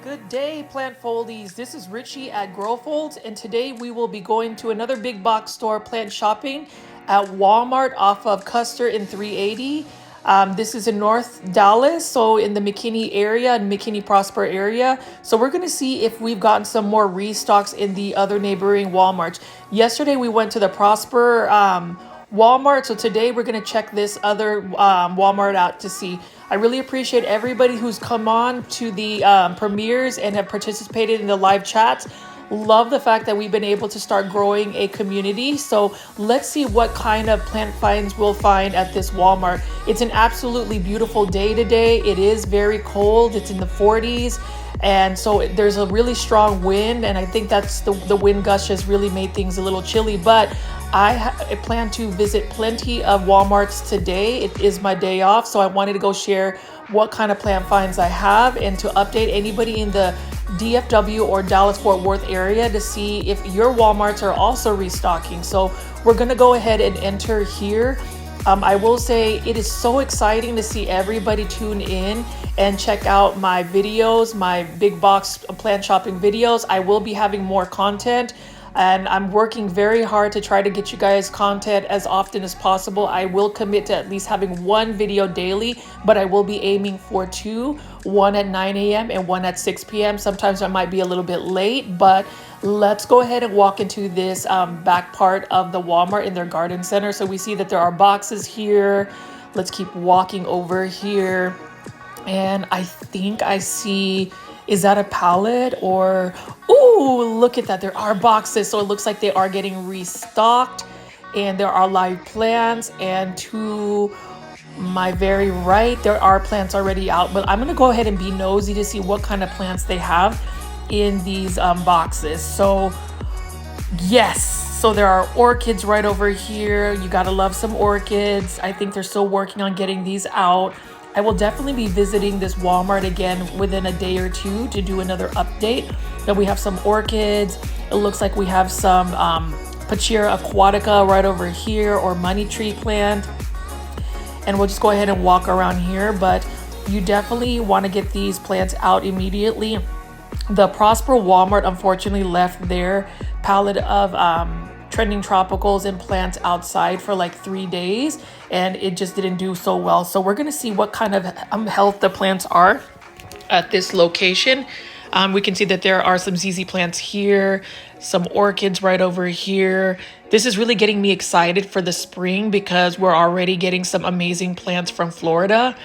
Good day, plant foldies. This is Richie at Growfolds, and today we will be going to another big box store plant shopping at Walmart off of Custer in 380. This is in North Dallas, so in the McKinney area and McKinney Prosper area. So we're going to see if we've gotten some more restocks in the other neighboring Walmarts. Yesterday we went to the Prosper Walmart, so today we're going to check this other Walmart out to see. I really appreciate everybody who's come on to the premieres and have participated in the live chats. Love the fact that we've been able to start growing a community. So let's see what kind of plant finds we'll find at this Walmart. It's an absolutely beautiful day today. It is very cold. It's in the 40s. And so there's a really strong wind. And I think that's the wind gush has really made things a little chilly. But I plan to visit plenty of Walmarts today. It is my day off, so I wanted to go share what kind of plant finds I have and to update anybody in the DFW or Dallas-Fort Worth area to see if your Walmarts are also restocking. So we're gonna go ahead and enter here. I will say it is so exciting to see everybody tune in and check out my videos, my big box plant shopping videos. I will be having more content. And I'm working very hard to try to get you guys content as often as possible. I will commit to at least having one video daily, but I will be aiming for two, one at 9 a.m. and one at 6 p.m. Sometimes I might be a little bit late, but let's go ahead and walk into this back part of the Walmart in their garden center. So we see that there are boxes here. Let's keep walking over here. And I think I see, is that a pallet or, ooh, look at that. There are boxes. So it looks like they are getting restocked and there are live plants. And to my very right, there are plants already out, but I'm going to go ahead and be nosy to see what kind of plants they have in these boxes. So yes, so there are orchids right over here. You got to love some orchids. I think they're still working on getting these out. I will definitely be visiting this Walmart again within a day or two to do another update. Then we have some orchids. It looks like we have some Pachira aquatica right over here, or money tree plant. And we'll just go ahead and walk around here, but you definitely want to get these plants out immediately. The Prosper Walmart unfortunately left their palette of trending tropicals and plants outside for like 3 days, and it just didn't do so well. So we're going to see what kind of health the plants are at this location. We can see that there are some ZZ plants here, some orchids right over here. This is really getting me excited for the spring because we're already getting some amazing plants from Florida.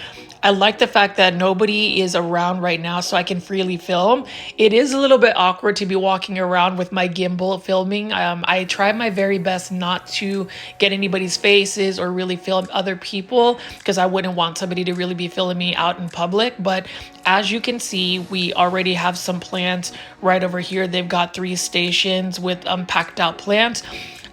I like the fact that nobody is around right now, so I can freely film. It is a little bit awkward to be walking around with my gimbal filming. I try my very best not to get anybody's faces or really film other people because I wouldn't want somebody to really be filming me out in public. But as you can see, we already have some plants right over here. They've got 3 stations with packed out plants.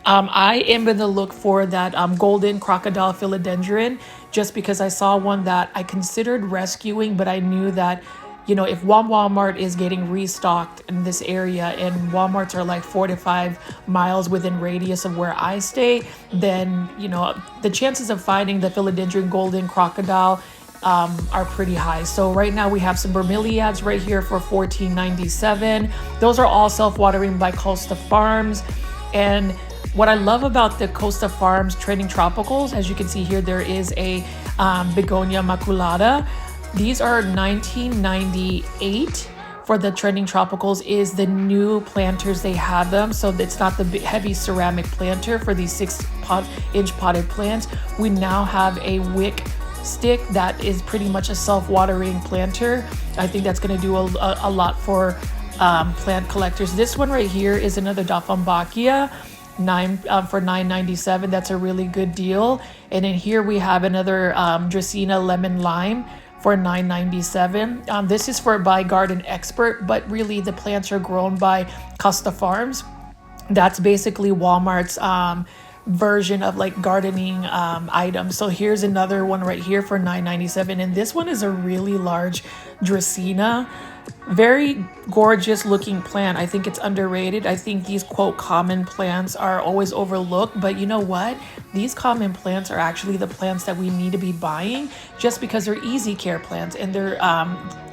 I am going to look for that golden crocodile philodendron just because I saw one that I considered rescuing, but I knew that, you know, if one Walmart is getting restocked in this area and Walmarts are like 4 to 5 miles within radius of where I stay, then, you know, the chances of finding the philodendron golden crocodile are pretty high. So right now we have some bromeliads right here for $14.97. Those are all self-watering by Costa Farms. And what I love about the Costa Farms trending tropicals, as you can see here, there is a begonia maculata. These are $19.98 for the trending tropicals. Is the new planters, they have them. So it's not the heavy ceramic planter for these 6-inch potted plants. We now have a wick stick that is pretty much a self-watering planter. I think that's going to do a lot for plant collectors. This one right here is another Dieffenbachia. For $9.97. That's a really good deal. And then here we have another Drina lemon lime for $9.97. This is by Garden Expert, but really the plants are grown by Costa Farms. That's basically Walmart's version of like gardening items. So here's another one right here for $9.97, and this one is a really large Dracena. Very gorgeous looking plant. I think it's underrated. I think these quote common plants are always overlooked, but you know what? These common plants are actually the plants that we need to be buying just because they're easy care plants, and they're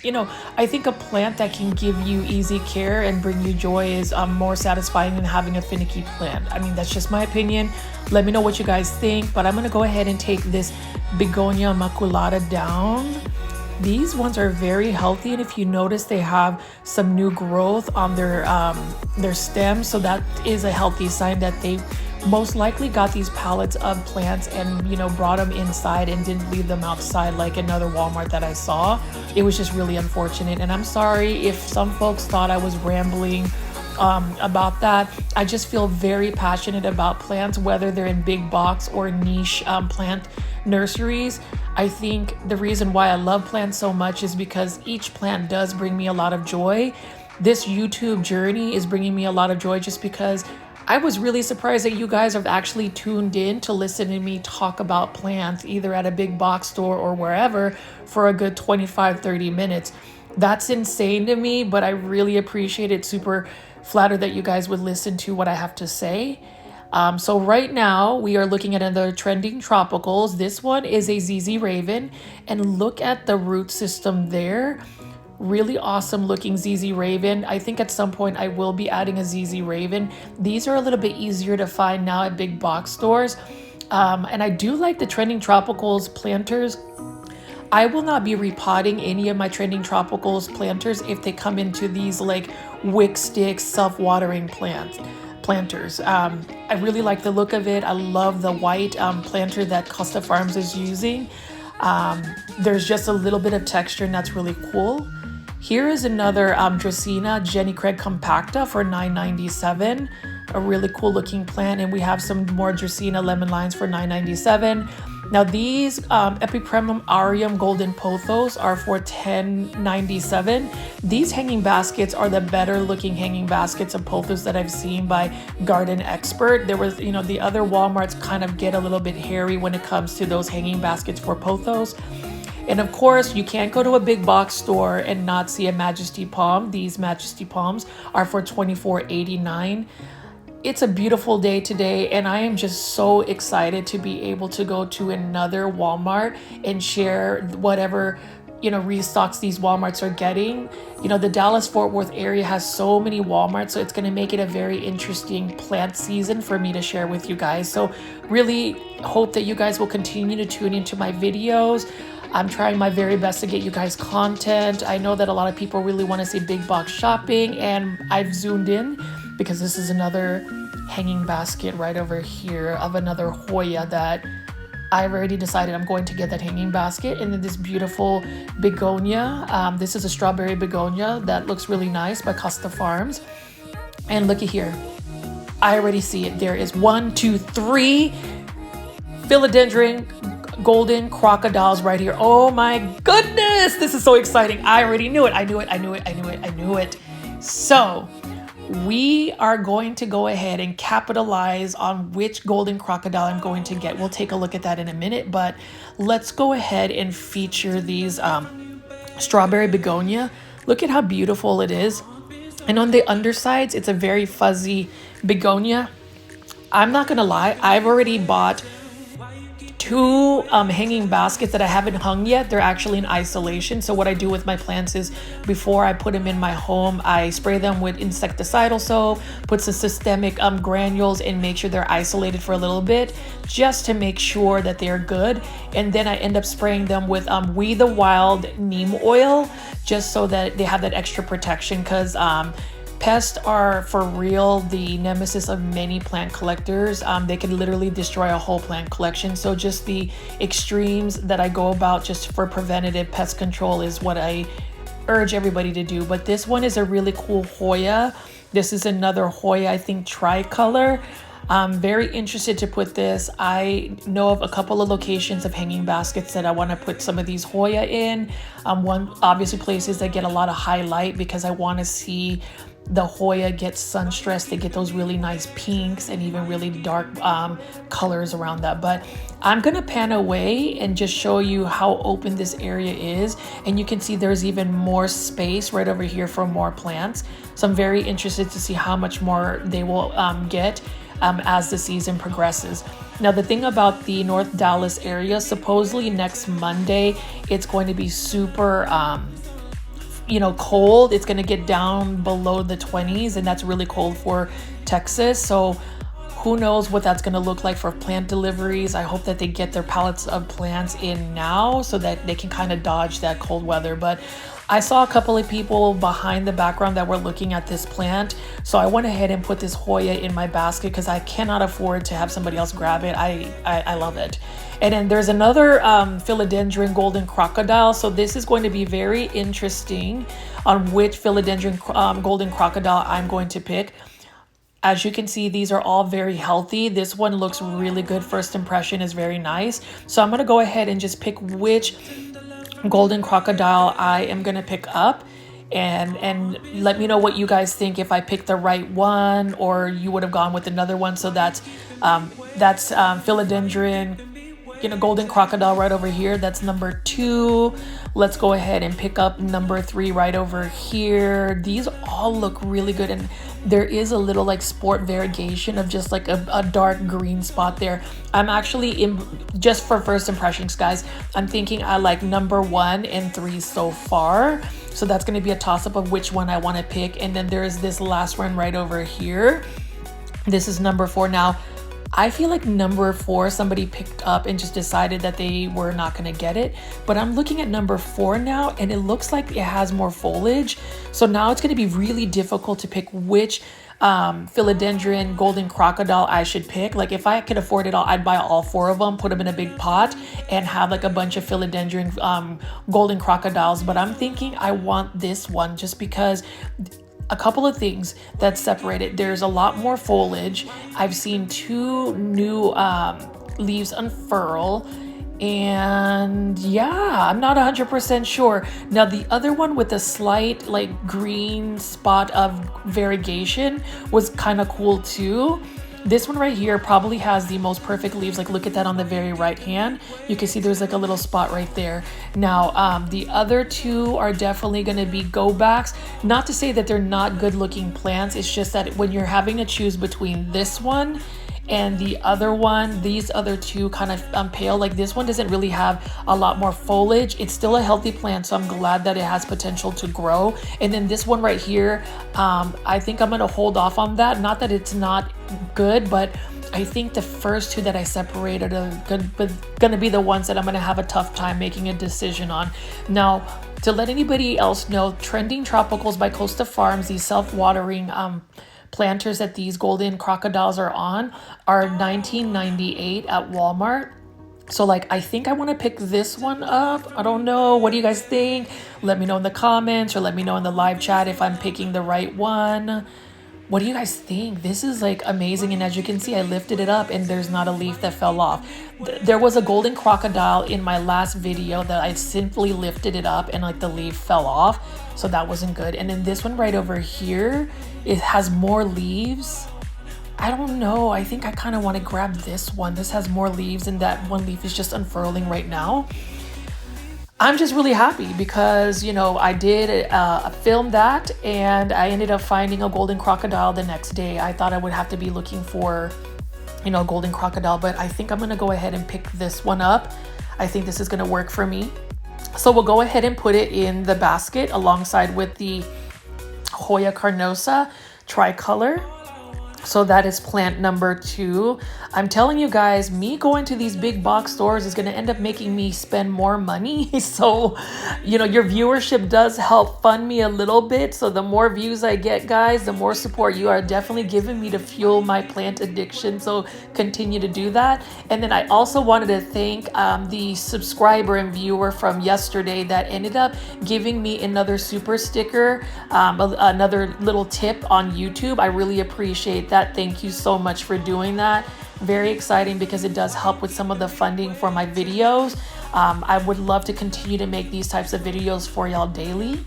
you know, I think a plant that can give you easy care and bring you joy is more satisfying than having a finicky plant. I mean, that's just my opinion. Let me know what you guys think, but I'm gonna go ahead and take this Begonia maculata down. These ones are very healthy, and if you notice, they have some new growth on their stems, so that is a healthy sign that they most likely got these pallets of plants and, you know, brought them inside and didn't leave them outside like another Walmart that I saw. It was just really unfortunate, and I'm sorry if some folks thought I was rambling about that. I just feel very passionate about plants, whether they're in big box or niche plant nurseries. I think the reason why I love plants so much is because each plant does bring me a lot of joy. This YouTube journey is bringing me a lot of joy just because I was really surprised that you guys have actually tuned in to listen to me talk about plants, either at a big box store or wherever, for a good 25-30 minutes. That's insane to me, but I really appreciate it. Super flattered that you guys would listen to what I have to say. So right now we are looking at another trending tropicals. This one is a ZZ Raven, and look at the root system there. Really awesome looking ZZ Raven. I think at some point I will be adding a ZZ Raven. These are a little bit easier to find now at big box stores. And I do like the trending tropicals planters. I will not be repotting any of my trending tropicals planters if they come into these like wick stick self-watering planters. I really like the look of it. I love the white planter that Costa Farms is using. There's just a little bit of texture, and that's really cool. Here is another Drina Jenny Craig Compacta for $9.97. A really cool looking plant, and we have some more Drina lemon lines for $9.97. Now these Epipremnum Aureum Golden Pothos are for $10.97. These hanging baskets are the better looking hanging baskets of pothos that I've seen by Garden Expert. There was, you know, the other Walmarts kind of get a little bit hairy when it comes to those hanging baskets for pothos. And of course, you can't go to a big box store and not see a Majesty Palm. These Majesty Palms are for $24.89. It's a beautiful day today, and I am just so excited to be able to go to another Walmart and share whatever, you know, restocks these Walmarts are getting. You know, the Dallas-Fort Worth area has so many Walmarts, so it's going to make it a very interesting plant season for me to share with you guys. So really hope that you guys will continue to tune into my videos. I'm trying my very best to get you guys content. I know that a lot of people really want to see big box shopping, and I've zoomed in because this is another hanging basket right over here of another Hoya that I've already decided I'm going to get that hanging basket. And then this beautiful begonia. This is a strawberry begonia that looks really nice by Costa Farms. And looky here. I already see it. There is 1, 2, 3 philodendron golden crocodiles right here. Oh my goodness. This is so exciting. I already knew it. I knew it. So we are going to go ahead and capitalize on which golden crocodile I'm going to get. We'll take a look at that in a minute, but let's go ahead and feature these strawberry begonia. Look at how beautiful it is. And on the undersides, it's a very fuzzy begonia. I'm not gonna lie, I've already bought 2 hanging baskets that I haven't hung yet. They're actually in isolation. So what I do with my plants is before I put them in my home, I spray them with insecticidal soap, put some systemic granules, and make sure they're isolated for a little bit just to make sure that they're good. And then I end up spraying them with We the Wild neem oil just so that they have that extra protection, because pests are for real the nemesis of many plant collectors. They can literally destroy a whole plant collection. So just the extremes that I go about just for preventative pest control is what I urge everybody to do. But this one is a really cool Hoya. This is another Hoya, I think tricolor. I'm very interested to put this. I know of a couple of locations of hanging baskets that I want to put some of these Hoya in. One, obviously places that get a lot of highlight because I want to see the Hoya gets sun stressed, they get those really nice pinks and even really dark colors around that. But I'm gonna pan away and just show you how open this area is, and you can see there's even more space right over here for more plants. So I'm very interested to see how much more they will get as the season progresses. Now, the thing about the North Dallas area, supposedly next Monday, it's going to be super, you know, cold. It's going to get down below the 20s, and that's really cold for Texas. So who knows what that's going to look like for plant deliveries. I hope that they get their pallets of plants in now so that they can kind of dodge that cold weather. But I saw a couple of people behind the background that were looking at this plant. So I went ahead and put this Hoya in my basket because I cannot afford to have somebody else grab it. I love it. And then there's another Philodendron Golden Crocodile. So this is going to be very interesting on which Philodendron Golden Crocodile I'm going to pick. As you can see, these are all very healthy. This one looks really good. First impression is very nice. So I'm going to go ahead and just pick which Golden Crocodile I am going to pick up, and let me know what you guys think, if I picked the right one or you would have gone with another one. So that's Philodendron, you know, Golden Crocodile right over here. That's number 2. Let's go ahead and pick up number 3 right over here. These all look really good, and there is a little like sport variegation of just like a dark green spot there. I'm actually just for first impressions, guys, I'm thinking I like number 1 and 3 so far. So that's going to be a toss-up of which one I want to pick. And then there's this last one right over here. This is number 4. Now, I feel like number 4 somebody picked up and just decided that they were not going to get it. But I'm looking at number 4 now, and it looks like it has more foliage. So now it's going to be really difficult to pick which Philodendron Golden Crocodile I should pick. Like, if I could afford it all, I'd buy all 4 of them, put them in a big pot, and have like a bunch of Philodendron Golden Crocodiles. But I'm thinking I want this one just because a couple of things that separate it. There's a lot more foliage. I've seen 2 new leaves unfurl, and yeah, I'm not 100% sure. Now, the other one with a slight like green spot of variegation was kind of cool too. This one right here probably has the most perfect leaves. Like, look at that on the very right hand. You can see there's like a little spot right there. Now, the other 2 are definitely going to be go backs. Not to say that they're not good looking plants. It's just that when you're having to choose between this one and the other one, these other 2 kind of pale. Like, this one doesn't really have a lot more foliage. It's still a healthy plant, so I'm glad that it has potential to grow. And then this one right here, I think I'm gonna hold off on that. Not that it's not good, but I think the first 2 that I separated are gonna be the ones that I'm gonna have a tough time making a decision on. Now, to let anybody else know, Trending Tropicals by Costa Farms, these self-watering planters that these golden crocodiles are on, are $19.98 at Walmart. So like, I think I want to pick this one up. I don't know. What do you guys think? Let me know in the comments, or let me know in the live chat if I'm picking the right one. What do you guys think? This is like amazing. And as you can see, I lifted it up and there's not a leaf that fell off. There was a golden crocodile in my last video that I simply lifted it up and like the leaf fell off. So that wasn't good. And then this one right over here, it has more leaves. I don't know. I think I kind of want to grab this one. This has more leaves, and that one leaf is just unfurling right now. I'm just really happy because, you know, I did film that, and I ended up finding a golden crocodile the next day. I thought I would have to be looking for, you know, a golden crocodile, but I think I'm going to go ahead and pick this one up. I think this is going to work for me. So we'll go ahead and put it in the basket alongside with the Hoya carnosa tricolor. So that is plant number 2. I'm telling you guys, me going to these big box stores is going to end up making me spend more money. So, you know, your viewership does help fund me a little bit. So the more views I get, guys, the more support you are definitely giving me to fuel my plant addiction. So continue to do that. And then I also wanted to thank the subscriber and viewer from yesterday that ended up giving me another super sticker, another little tip on YouTube. I really appreciate that. Thank you so much for doing that. Very exciting because it does help with some of the funding for my videos. I would love to continue to make these types of videos for y'all daily.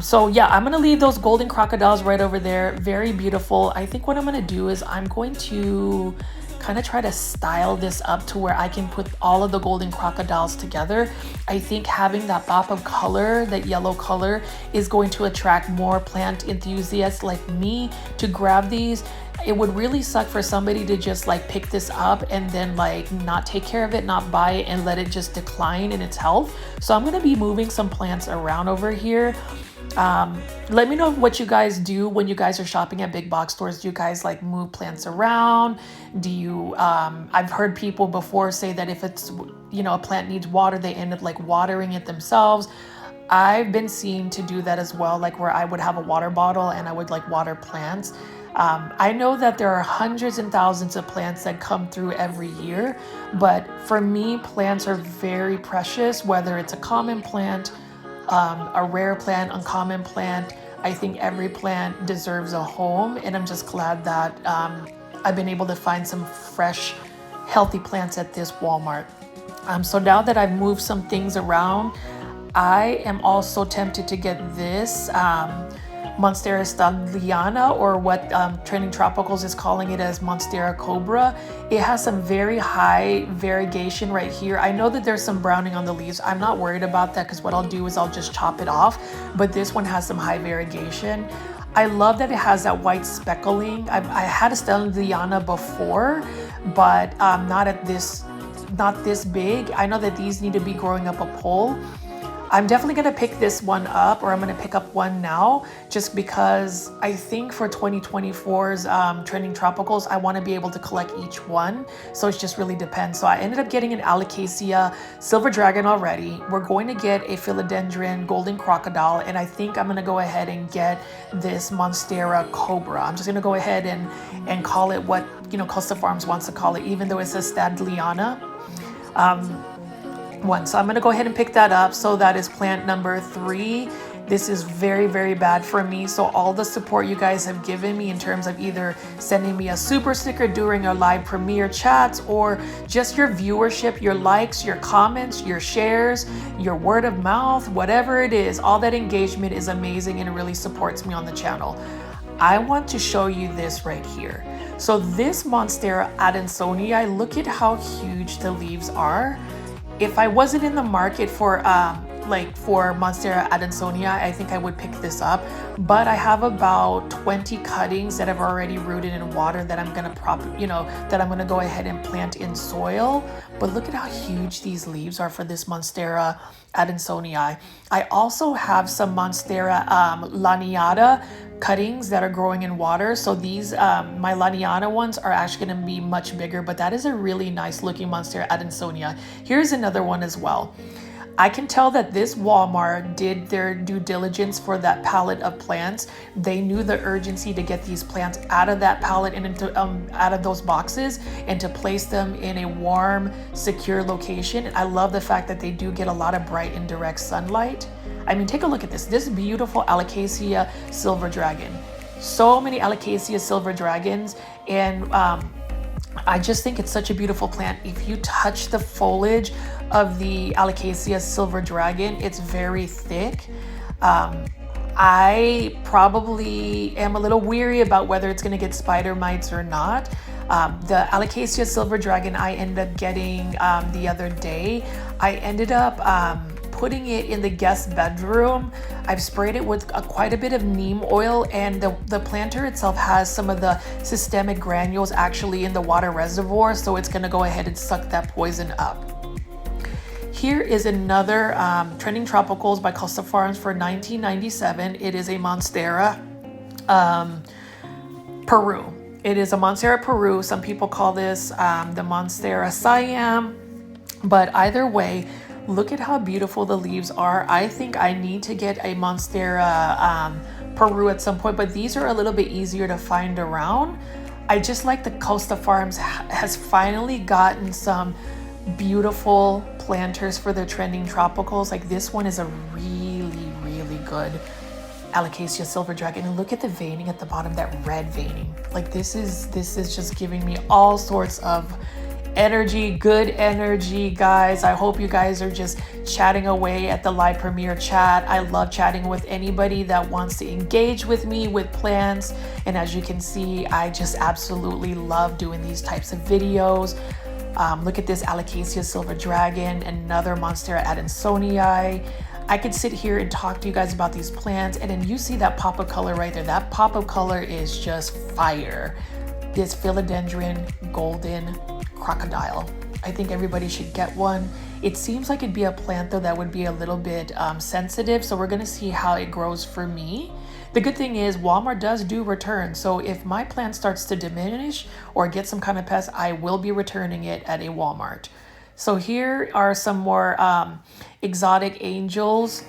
So yeah, I'm gonna leave those golden crocodiles right over there. Very beautiful. I think what I'm gonna do is I'm going to kind of try to style this up to where I can put all of the golden crocodiles together. I think having that pop of color, that yellow color, is going to attract more plant enthusiasts like me to grab these. It would really suck for somebody to just like pick this up and then like not take care of it, not buy it, and let it just decline in its health. So I'm going to be moving some plants around over here. Let me know what you guys do when you guys are shopping at big box stores. Do you guys like move plants around? Do you, I've heard people before say that if it's, you know, a plant needs water, they end up like watering it themselves. I've been seen to do that as well, like where I would have a water bottle and I would like water plants. I know that there are hundreds and thousands of plants that come through every year, but for me, plants are very precious, whether it's a common plant, a rare plant, uncommon plant. I think every plant deserves a home, and I'm just glad that I've been able to find some fresh, healthy plants at this Walmart. So now that I've moved some things around, I am also tempted to get this Monstera Staghorn, or what Trending Tropicals is calling it as Monstera Cobra. It has some very high variegation right here. I know that there's some browning on the leaves. I'm not worried about that because what I'll do is I'll just chop it off. But this one has some high variegation. I love that it has that white speckling. I had a Staghorn before, but not this big. I know that these need to be growing up a pole. I'm definitely going to pick this one up, or I'm going to pick up one now, just because I think for 2024's Trending Tropicals, I want to be able to collect each one. So it just really depends. So I ended up getting an Alocasia Silver Dragon already. We're going to get a Philodendron Golden Crocodile, and I think I'm going to go ahead and get this Monstera Cobra. I'm just going to go ahead and call it what, you know, Costa Farms wants to call it, even though it says Staghorn. So I'm going to go ahead and pick that up. So that is plant number 3. This is very, very bad for me. So all the support you guys have given me in terms of either sending me a super sticker during our live premiere chats, or just your viewership, your likes, your comments, your shares, your word of mouth, whatever it is, all that engagement is amazing and it really supports me on the channel. I want to show you this right here. So this Monstera Addinoni, look at how huge the leaves are. If I wasn't in the market for Monstera Addinoni, I think I would pick this up. But I have about 20 cuttings that I've already rooted in water that I'm gonna that I'm gonna go ahead and plant in soil. But look at how huge these leaves are for this Monstera Addinoni. I also have some Monstera Laniata cuttings that are growing in water. So these, my Laniana ones are actually going to be much bigger, but that is a really nice looking Monstera Addinoni. Here's another one as well. I can tell that this Walmart did their due diligence for that pallet of plants. They knew the urgency to get these plants out of that pallet and into out of those boxes and to place them in a warm, secure location. I love the fact that they do get a lot of bright and direct sunlight. I mean, take a look at this. This beautiful Alocasia Silver Dragon. So many Alocasia Silver Dragons, and I just think it's such a beautiful plant. If you touch the foliage of the Alocasia Silver Dragon, it's very thick. I probably am a little weary about whether it's going to get spider mites or not. The Alocasia Silver Dragon I ended up getting the other day. I ended up putting it in the guest bedroom. I've sprayed it with quite a bit of neem oil, and the planter itself has some of the systemic granules actually in the water reservoir, so it's going to go ahead and suck that poison up. Here is another Trending Tropicals by Costa Farms for $19.97. It is a Monstera Peru. It is a Monstera Peru. Some people call this the Monstera Siam, but either way, look at how beautiful the leaves are. I think I need to get a Monstera Peru at some point, but these are a little bit easier to find around. I just like the Costa Farms has finally gotten some beautiful planters for their Trending Tropicals. Like this one is a really, really good Alocasia Silver Dragon. And look at the veining at the bottom, that red veining. Like this is just giving me all sorts of energy, good energy, guys. I hope you guys are just chatting away at the live premiere chat. I love chatting with anybody that wants to engage with me with plants. And as you can see, I just absolutely love doing these types of videos. Look at this Alocasia Silver Dragon, another Monstera Addisonii. I could sit here and talk to you guys about these plants, and then you see that pop of color right there. That pop of color is just fire. This Philodendron Golden Crocodile. I think everybody should get one. It seems like it'd be a plant though that would be a little bit sensitive, so we're gonna see how it grows for me. The good thing is Walmart does do returns, so if my plant starts to diminish or get some kind of pest, I will be returning it at a Walmart. So here are some more exotic angels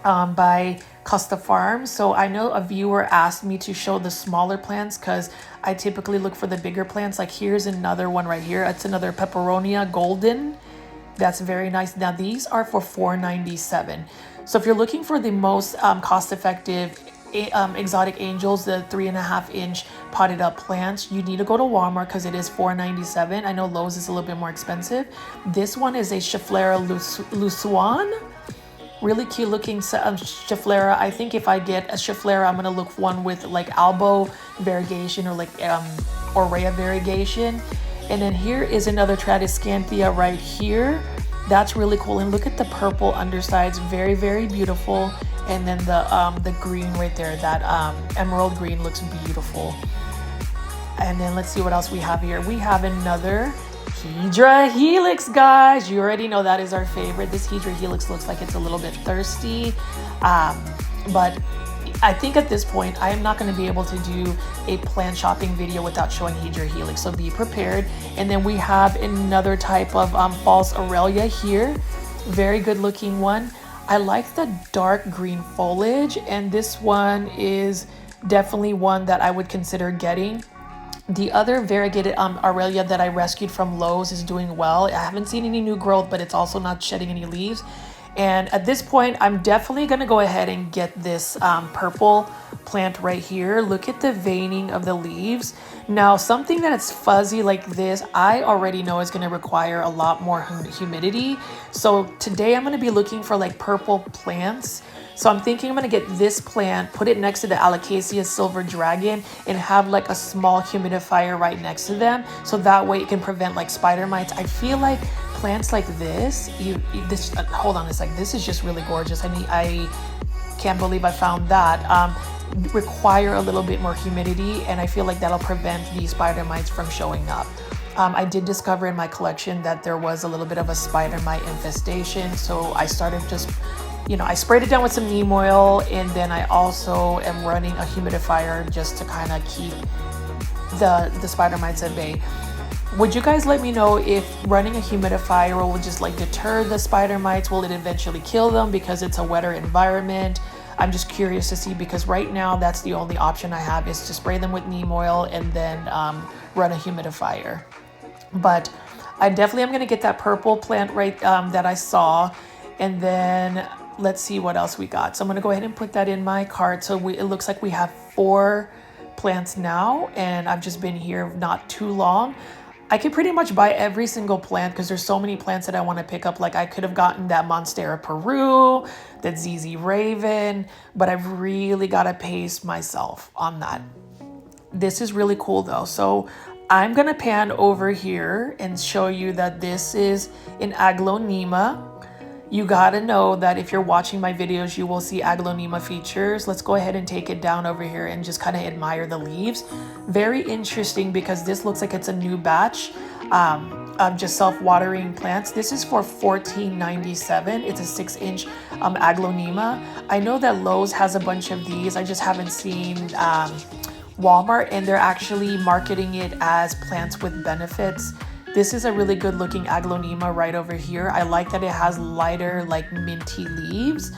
by Costa Farms. So I know a viewer asked me to show the smaller plants because I typically look for the bigger plants. Like here's another one right here. It's another Peperonia Golden. That's very nice. Now these are for $4.97. So if you're looking for the most cost-effective exotic angels, the 3.5 inch potted up plants, you need to go to Walmart because it is $4.97. I know Lowe's is a little bit more expensive. This one is a Schefflera Lusuan. Really cute looking Schefflera. I think if I get a Schefflera, I'm gonna look for one with like elbow variegation or like Aurea variegation. And then here is another Tradescanthia right here. That's really cool. And look at the purple undersides, very, very beautiful. And then the green right there, that emerald green looks beautiful. And then let's see what else we have here. We have another Hydra Helix, guys. You already know that is our favorite. This Hydra Helix looks like it's a little bit thirsty, but I think at this point I am not going to be able to do a plant shopping video without showing Hydra Helix, so be prepared. And then we have another type of false Aurelia here, very good looking one. I like the dark green foliage, and this one is definitely one that I would consider getting. The other variegated Aurelia that I rescued from Lowe's is doing well. I haven't seen any new growth, but it's also not shedding any leaves. And at this point, I'm definitely going to go ahead and get this purple plant right here. Look at the veining of the leaves. Now, something that's fuzzy like this, I already know is going to require a lot more humidity. So today I'm going to be looking for like purple plants. So I'm thinking I'm going to get this plant, put it next to the Alocasia Silver Dragon, and have like a small humidifier right next to them. So that way it can prevent like spider mites. I feel like plants like this, hold on a sec, this is just really gorgeous. I can't believe I found that. Require a little bit more humidity, and I feel like that'll prevent the spider mites from showing up. I did discover in my collection that there was a little bit of a spider mite infestation, so I started just, I sprayed it down with some neem oil, and then I also am running a humidifier just to kind of keep the spider mites at bay. Would you guys let me know if running a humidifier will just like deter the spider mites? Will it eventually kill them because it's a wetter environment? I'm just curious to see, because right now that's the only option I have, is to spray them with neem oil and then run a humidifier. But I definitely am going to get that purple plant right that I saw, and then let's see what else we got. So I'm going to go ahead and put that in my cart. So it looks like we have 4 plants now, and I've just been here not too long. I could pretty much buy every single plant because there's so many plants that I want to pick up. Like I could have gotten that Monstera Peru, that ZZ Raven, but I've really got to pace myself on that. This is really cool though. So I'm going to pan over here and show you that this is an Aglaonema. You got to know that if you're watching my videos, you will see Aglaonema features. Let's go ahead and take it down over here and just kind of admire the leaves. Very interesting because this looks like it's a new batch of just self-watering plants. This is for $14.97. It's a 6-inch Aglaonema. I know that Lowe's has a bunch of these. I just haven't seen Walmart, and they're actually marketing it as plants with benefits. This is a really good looking Aglaonema right over here. I like that it has lighter, like minty leaves,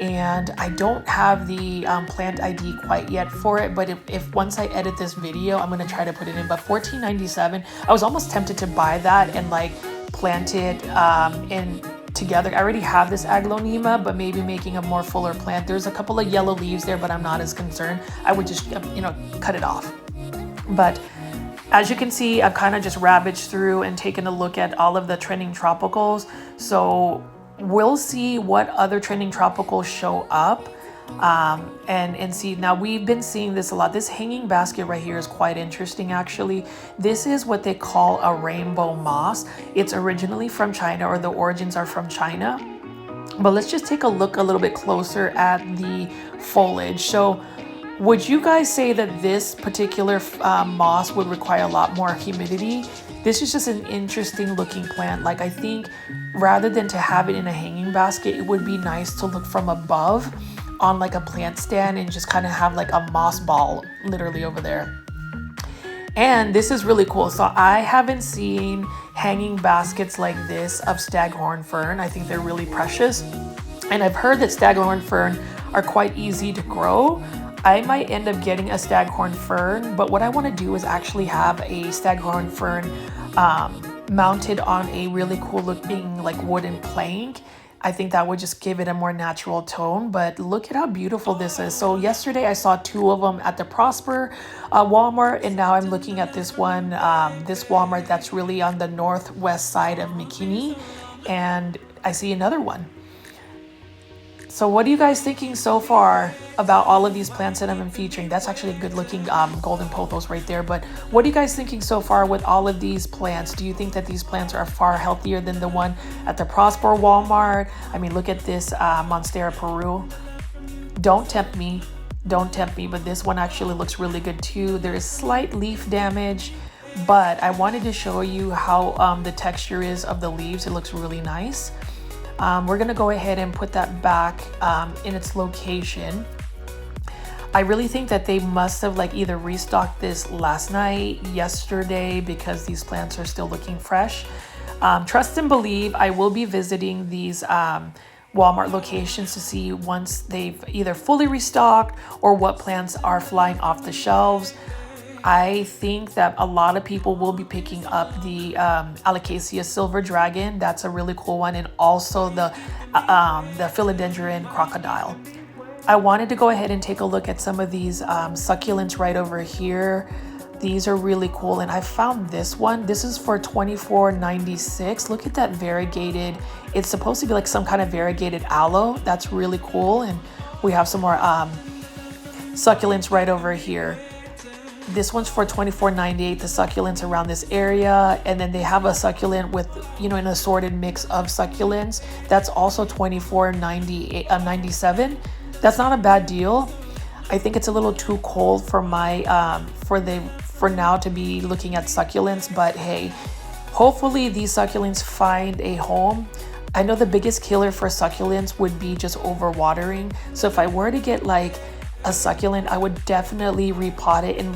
and I don't have the plant ID quite yet for it, but if once I edit this video, I'm gonna try to put it in. But $14.97, I was almost tempted to buy that and like plant it in together. I already have this Aglaonema, but maybe making a more fuller plant. There's a couple of yellow leaves there, but I'm not as concerned. I would just cut it off. But As you can see, I've kind of just ravaged through and taken a look at all of the trending tropicals. So we'll see what other trending tropicals show up and see. Now, we've been seeing this a lot. This hanging basket right here is quite interesting, actually. This is what they call a rainbow moss. It's originally from China, or the origins are from China. But let's just take a look a little bit closer at the foliage. So would you guys say that this particular moss would require a lot more humidity? This is just an interesting looking plant. Like, I think rather than to have it in a hanging basket, it would be nice to look from above on like a plant stand and just kind of have like a moss ball literally over there. And this is really cool. So I haven't seen hanging baskets like this of Staghorn Fern. I think they're really precious. And I've heard that Staghorn Fern are quite easy to grow. I might end up getting a Staghorn Fern, but what I want to do is actually have a Staghorn Fern mounted on a really cool looking like wooden plank. I think that would just give it a more natural tone, but look at how beautiful this is. So yesterday I saw 2 of them at the Prosper Walmart, and now I'm looking at this one, this Walmart that's really on the northwest side of McKinney, and I see another one. So what are you guys thinking so far about all of these plants that I've been featuring? That's actually a good looking golden pothos right there. But what are you guys thinking so far with all of these plants? Do you think that these plants are far healthier than the one at the Prosper Walmart? I mean, look at this Monstera Peru. Don't tempt me, but this one actually looks really good too. There is slight leaf damage, but I wanted to show you how the texture is of the leaves. It looks really nice. We're gonna go ahead and put that back in its location. I really think that they must have like either restocked this last night, yesterday, because these plants are still looking fresh. Trust and believe, I will be visiting these Walmart locations to see once they've either fully restocked or what plants are flying off the shelves. I think that a lot of people will be picking up the Alocasia Silver Dragon. That's a really cool one, and also the Philodendron Crocodile. I wanted to go ahead and take a look at some of these succulents right over here. These are really cool, and I found this one. This is for $24.96. Look at that variegated. It's supposed to be like some kind of variegated aloe. That's really cool, and we have some more succulents right over here. This one's for $24.98, the succulents around this area. And then they have a succulent with, you know, an assorted mix of succulents. That's also $24.97. That's not a bad deal. I think it's a little too cold for my, for now to be looking at succulents, but hey, hopefully these succulents find a home. I know the biggest killer for succulents would be just overwatering. So if I were to get like a succulent, I would definitely repot it in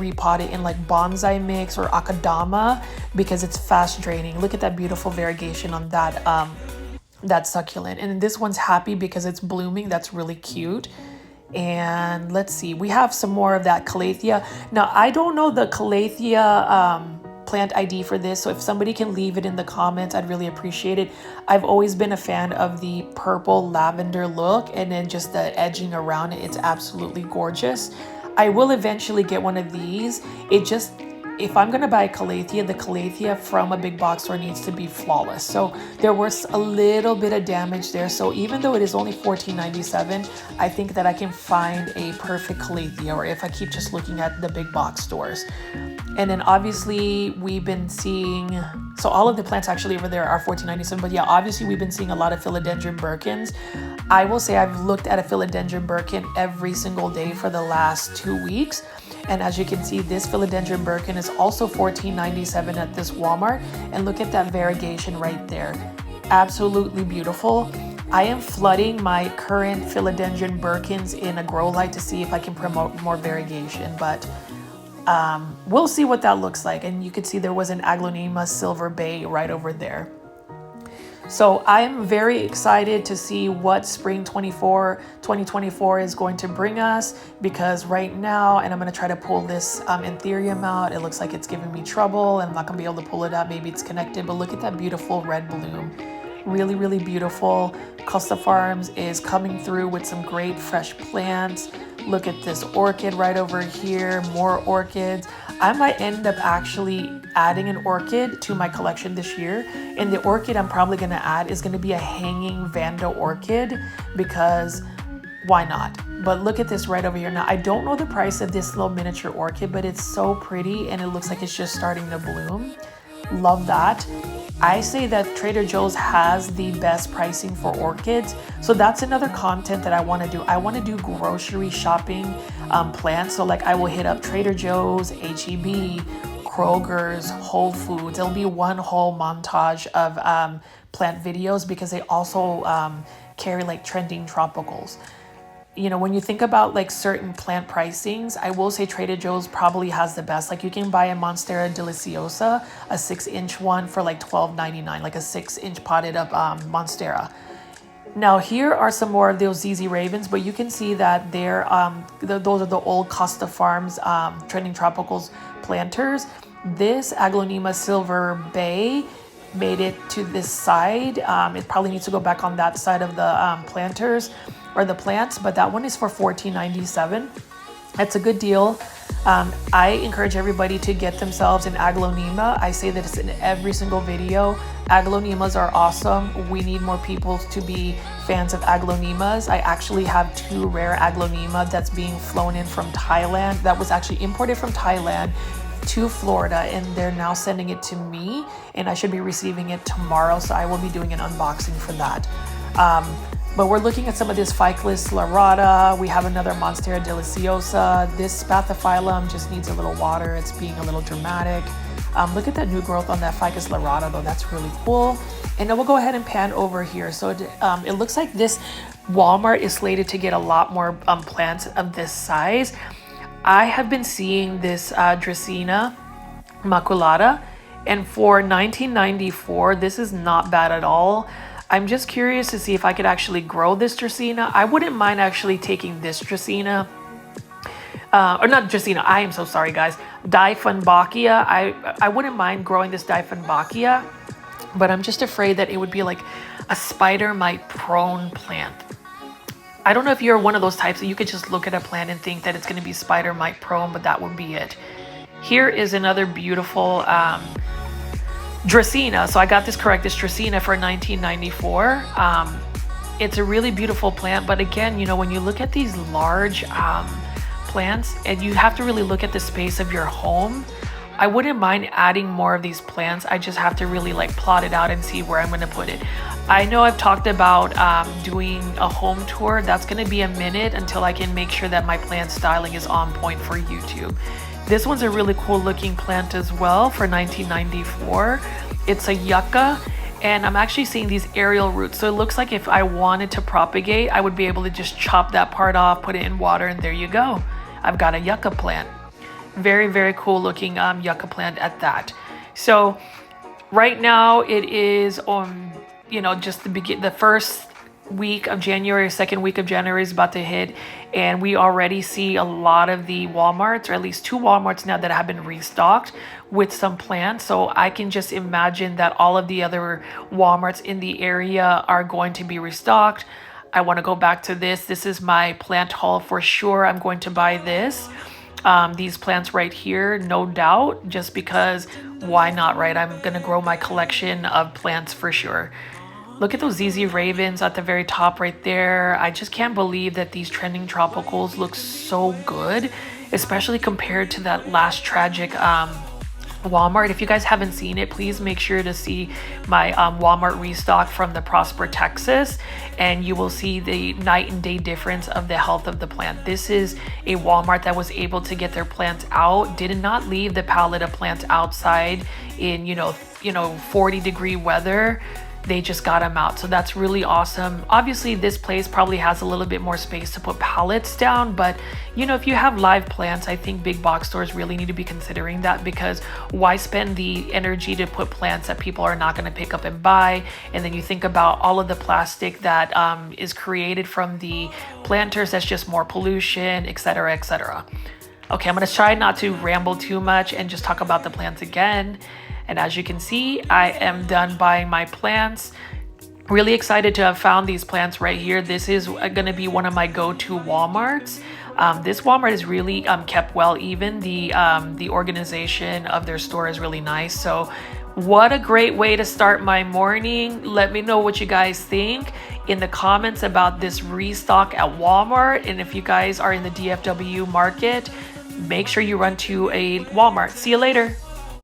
like bonsai mix or akadama, because it's fast draining. Look at that beautiful variegation on that that succulent. And this one's happy because it's blooming. That's really cute. And let's see, we have some more of that calathea. Now, I don't know the calathea plant ID for this, so if somebody can leave it in the comments, I'd really appreciate it. I've always been a fan of the purple lavender look, and then just the edging around it. It's absolutely gorgeous. I will eventually get one of these. It just, if I'm gonna buy a calathea, the calathea from a big box store needs to be flawless. So there was a little bit of damage there. So even though it is only $14.97, I think that I can find a perfect calathea, or if I keep just looking at the big box stores. And then obviously we've been seeing, so all of the plants actually over there are $14.97, but yeah, obviously we've been seeing a lot of Philodendron Birkins. I will say I've looked at a Philodendron Birkin every single day for the last 2 weeks. And as you can see, this Philodendron Birkin is also $14.97 at this Walmart. And look at that variegation right there. Absolutely beautiful. I am flooding my current Philodendron Birkins in a grow light to see if I can promote more variegation, but we'll see what that looks like. And you can see there was an Agona Silver Bay right over there. So I'm very excited to see what spring 2024 is going to bring us, because right now, and I'm going to try to pull this anthurium out. It looks like it's giving me trouble and I'm not going to be able to pull it out. Maybe it's connected, but look at that beautiful red bloom. Really, really beautiful. Costa Farms is coming through with some great fresh plants. Look at this orchid right over here, more orchids. I might end up actually adding an orchid to my collection this year. And the orchid I'm probably gonna add is gonna be a hanging Vanda orchid, because why not? But look at this right over here. Now, I don't know the price of this little miniature orchid, but it's so pretty and it looks like it's just starting to bloom. Love that. I say that Trader Joe's has the best pricing for orchids. So that's another content that I want to do. I want to do grocery shopping plants. So like I will hit up Trader Joe's, H-E-B, Kroger's, Whole Foods. It'll be one whole montage of plant videos, because they also carry like trending tropicals. You know, when you think about like certain plant pricings, I will say Trader Joe's probably has the best. Like you can buy a Monstera Deliciosa, a 6-inch one, for like $12.99, like a 6-inch potted up Monstera. Now here are some more of those ZZ Ravens, but you can see that they're those are the old Costa Farms trending tropicals planters. This Agona Silver Bay made it to this side. It probably needs to go back on that side of the planters or the plants, but that one is for $14.97. That's a good deal. I encourage everybody to get themselves an Aglaonema. I say that it's in every single video. Aglaonemas are awesome. We need more people to be fans of Aglaonemas. I actually have 2 rare Aglaonema that's being flown in from Thailand. That was actually imported from Thailand to Florida, and they're now sending it to me, and I should be receiving it tomorrow, so I will be doing an unboxing for that. But we're looking at some of this Ficus lyrata. We have another Monstera Deliciosa. This Spathiphyllum just needs a little water. It's being a little dramatic. Look at that new growth on that Ficus lyrata though. That's really cool. And then we'll go ahead and pan over here. So it looks like this Walmart is slated to get a lot more plants of this size. I have been seeing this Drina maculata, and for $19.94, this is not bad at all. I'm just curious to see if I could actually grow this Drina. I wouldn't mind actually taking this Drina, or not Drina, I am so sorry guys, Dieffenbachia. I wouldn't mind growing this Dieffenbachia, but I'm just afraid that it would be like a spider mite prone plant. I don't know if you're one of those types that you could just look at a plant and think that it's going to be spider mite prone, but that would be it. Here is another beautiful Drina. So I got this correct, this Drina for $19.94. It's a really beautiful plant, but again, you know, when you look at these large plants, and you have to really look at the space of your home, I wouldn't mind adding more of these plants. I just have to really like plot it out and see where I'm going to put it. I know I've talked about doing a home tour. That's going to be a minute until I can make sure that my plant styling is on point for YouTube. This one's a really cool looking plant as well for $19.94. It's a yucca, and I'm actually seeing these aerial roots. So it looks like if I wanted to propagate, I would be able to just chop that part off, put it in water, and there you go. I've got a yucca plant. Very, very cool looking yucca plant at that. So right now it is you know, just the first week of January, second week of January is about to hit, and we already see a lot of the Walmarts, or at least 2 Walmarts now, that have been restocked with some plants. So I can just imagine that all of the other Walmarts in the area are going to be restocked. I want to go back to this. This is my plant haul for sure. I'm going to buy this. These plants right here, no doubt, just because why not, right? I'm gonna grow my collection of plants for sure. Look at those ZZ Ravens at the very top right there. I just can't believe that these trending tropicals look so good, especially compared to that last tragic Walmart. If you guys haven't seen it, please make sure to see my Walmart restock from the Prosper, Texas, and you will see the night and day difference of the health of the plant. This is a Walmart that was able to get their plants out, did not leave the pallet of plants outside in, you know, 40-degree weather. They just got them out. So that's really awesome. Obviously, this place probably has a little bit more space to put pallets down, but you know, if you have live plants, I think big box stores really need to be considering that, because why spend the energy to put plants that people are not going to pick up and buy? And then you think about all of the plastic that is created from the planters. That's just more pollution, etc., etc. Okay, I'm going to try not to ramble too much and just talk about the plants again. And as you can see, I am done buying my plants. Really excited to have found these plants right here. This is going to be one of my go-to Walmarts. This Walmart is really kept well. Even the organization of their store is really nice. So what a great way to start my morning. Let me know what you guys think in the comments about this restock at Walmart. And if you guys are in the DFW market, make sure you run to a Walmart. See you later.